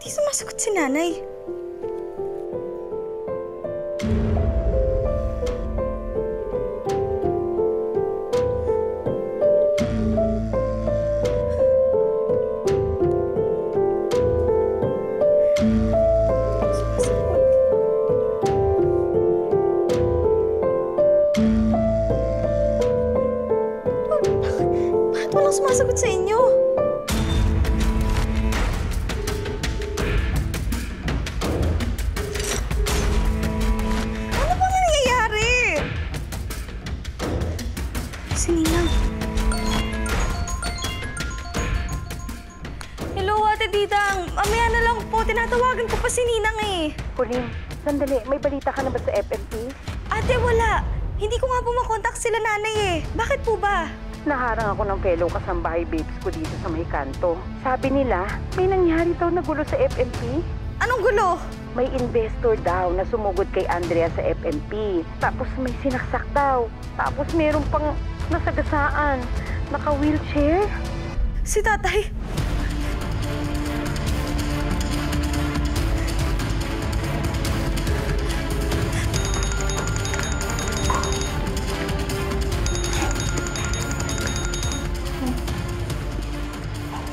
Di sumasagot si nanay. Bakit walang sumasagot sa inyo? Ano bang nangyayari? Si Ninang. Hello, Ate Didang. Mamaya na lang po. Tinatawagan ko pa si Ninang eh. Pauline, sandali. May balita ka na ba sa FMP? Ate, wala. Hindi ko nga po makontak sila nanay eh. Bakit po ba? Naharang ako ng fellow kasambahay babes ko dito sa may kanto. Sabi nila, may nangyari daw na gulo sa FMP. Anong gulo? May investor daw na sumugod kay Andrea sa FMP. Tapos may sinaksak daw. Tapos meron pang nasagasaan. Naka-wheelchair. Si tatay.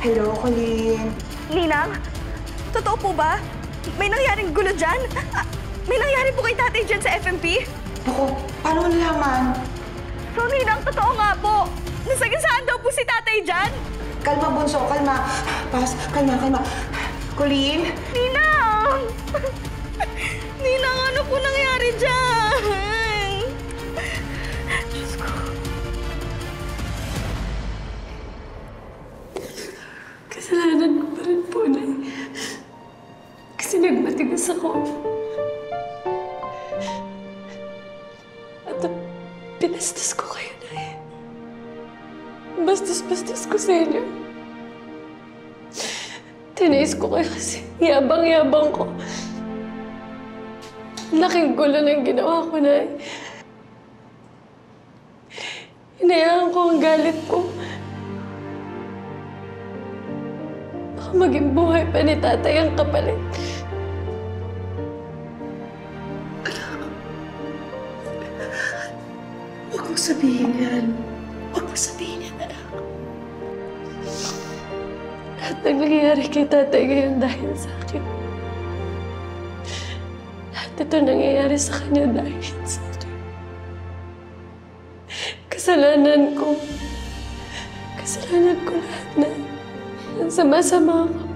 Hello, Colleen. Ninang, totoo po ba? May nangyaring gulo dyan? May nangyari po kay tatay dyan sa FMP? Naku, paano mo nalaman? So, Ninang, totoo nga po. Nasagasaan daw po si tatay dyan? Kalma, Bunso, kalma. Pas, kalma. Colleen? Ninang! Ninang, ano po nangyari dyan? Diyos ko. Kasalanan ko pa rin po, Nay. Kasi nagmatigas ako. At pinastas ko kayo, Nay. Bastos-bastos ko sa inyo. Tinais ko kayo kasi yabang-yabang ko. Laking gulo ng ginawa ko, Nay. Hinayaan ko ang galit ko. Maging buhay pa ni tatay ang kapalit. Huwag mo sabihin yan. Huwag mo sabihin yan, anak. Lahat ng nangyayari kay tatay ngayon dahil sa akin. Lahat ito nangyayari sa kanya dahil sa akin. Kasalanan ko. Kasalanan ko lahat na. Ang sama-sama ako.